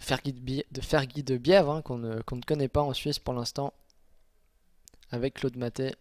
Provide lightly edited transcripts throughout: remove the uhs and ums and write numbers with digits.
Fergie de Bièvre, hein, qu'on ne connaît pas en Suisse pour l'instant, avec Claude Maté.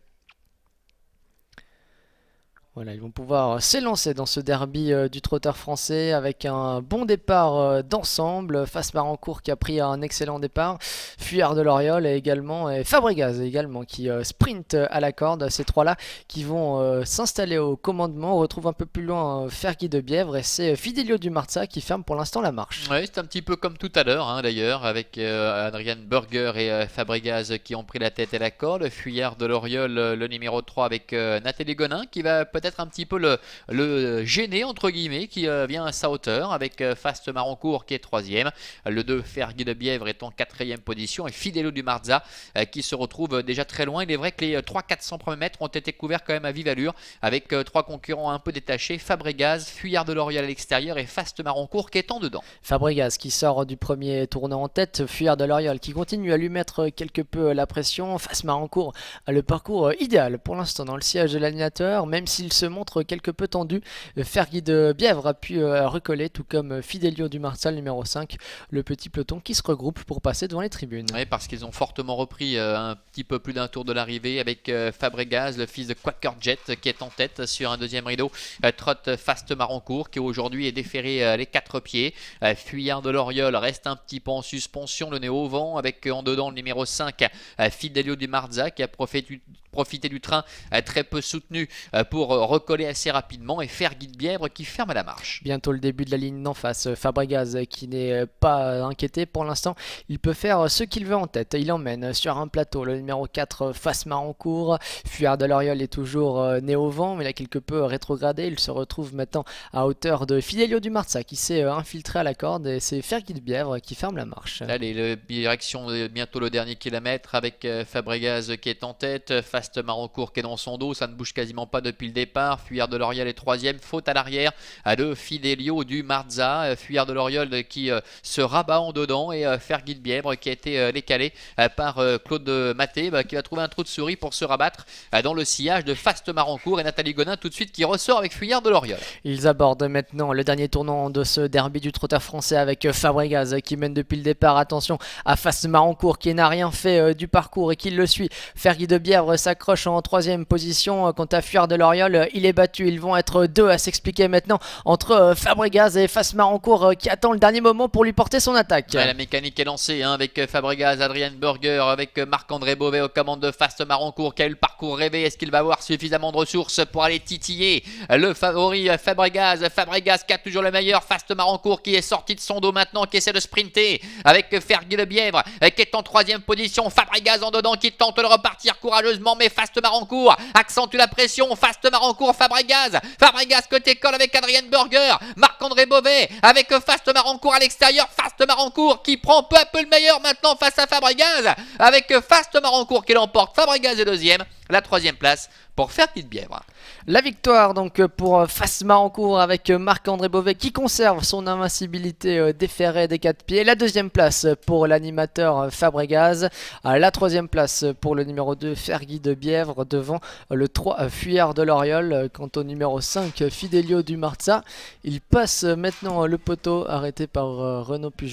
Voilà, ils vont pouvoir s'élancer dans ce derby du trotteur français avec un bon départ d'ensemble. Face Marancourt qui a pris un excellent départ. Fuyard de Loriol également, et Fabregas également qui sprint à la corde. Ces trois-là qui vont s'installer au commandement. On retrouve un peu plus loin Fergie de Bièvre et c'est Fidelio du Marza qui ferme pour l'instant la marche. Oui, c'est un petit peu comme tout à l'heure, hein, d'ailleurs, avec Adrian Burger et Fabregas qui ont pris la tête et la corde. Fuyard de Loriol, le numéro 3 avec Nathalie Gonin qui va peut-être un petit peu le gêner, entre guillemets, qui vient à sa hauteur avec Fast Marancourt qui est troisième. Le 2, Fergie de Bièvre est en quatrième position et Fidelio du Marza qui se retrouve déjà très loin. Il est vrai que les 300-400 premiers mètres ont été couverts quand même à vive allure avec trois concurrents un peu détachés. Fabregas, Fuyard de Loriol à l'extérieur et Fast Marancourt qui est en dedans. Fabregas qui sort du premier tournant en tête, Fuyard de Loriol qui continue à lui mettre quelque peu la pression. Face Marancourt a le parcours idéal pour l'instant dans le siège de l'animateur, même s'il se montre quelque peu tendu. Fergie de Bièvre a pu recoller, tout comme Fidelio du Marza, numéro 5, le petit peloton qui se regroupe pour passer devant les tribunes. Oui, parce qu'ils ont fortement repris un petit peu plus d'un tour de l'arrivée avec Fabregas, le fils de Quaker Jet, qui est en tête sur un deuxième rideau. Trotte Fast Marancourt qui aujourd'hui est déféré les quatre pieds. Fuyard de Loriol reste un petit peu en suspension, le nez au vent, avec en dedans le numéro 5, Fidelio du Marza, qui a profité du train très peu soutenu pour recoller assez rapidement, et Fergie de Bièvre qui ferme la marche. Bientôt le début de la ligne d'en face, Fabregas qui n'est pas inquiété pour l'instant, il peut faire ce qu'il veut en tête. Il emmène sur un plateau le numéro 4, Face Marancourt. Fuyard de Loriol est toujours né au vent, mais il a quelque peu rétrogradé. Il se retrouve maintenant à hauteur de Fidelio du Marza qui s'est infiltré à la corde, et c'est Fergie de Bièvre qui ferme la marche. Allez, direction bientôt le dernier kilomètre avec Fabregas qui est en tête, Fast Marancourt qui est dans son dos, ça ne bouge quasiment pas depuis le départ. Fuyard de Loriol est troisième, faute à l'arrière de Fidelio du Marza. Fuyard de Loriol qui se rabat en dedans, et Fergie de Bièvre qui a été décalé par Claude Maté, qui va trouver un trou de souris pour se rabattre dans le sillage de Fast Marancourt, et Nathalie Gonin tout de suite qui ressort avec Fuyard de Loriol. Ils abordent maintenant le dernier tournant de ce derby du trotteur français avec Fabregas qui mène depuis le départ. Attention à Fast Marancourt qui n'a rien fait du parcours et qui le suit. Fergie de Bièvre s'accroche en troisième position. Quant à Fuyard de Loriol, il est battu. Ils vont être deux à s'expliquer maintenant entre Fabregas et Fast Marancourt qui attend le dernier moment pour lui porter son attaque. Ouais, la mécanique est lancée avec Fabregas, Adrien Burger, avec Marc-André Beauvais aux commandes de Fast Marancourt qui a eu le parcours rêvé. Est-ce qu'il va avoir suffisamment de ressources pour aller titiller le favori Fabregas? Fabregas qui a toujours le meilleur. Fast Marancourt qui est sorti de son dos maintenant, qui essaie de sprinter avec Fergie de Bièvre qui est en troisième position. Fabregas en dedans qui tente de repartir courageusement, mais Fast Marancourt accentue la pression. Fast Marancourt, Fabregas côté colle avec Adrien Burger, Marc-André Beauvais avec Fast Marancourt à l'extérieur. Fast Marancourt qui prend peu à peu le meilleur maintenant face à Fabregas, avec Fast Marancourt qui l'emporte. Fabregas est deuxième, la troisième place pour Fergie de Bièvre. La victoire donc pour Fast Marancourt avec Marc-André Beauvais qui conserve son invincibilité déférée des 4 pieds. La deuxième place pour l'animateur Fabregas. La troisième place pour le numéro 2 Fergie de Bièvre devant le 3 Fuyard de Loriol. Quant au numéro 5 Fidelio du Marza, il passe maintenant le poteau arrêté par Renaud Pujol.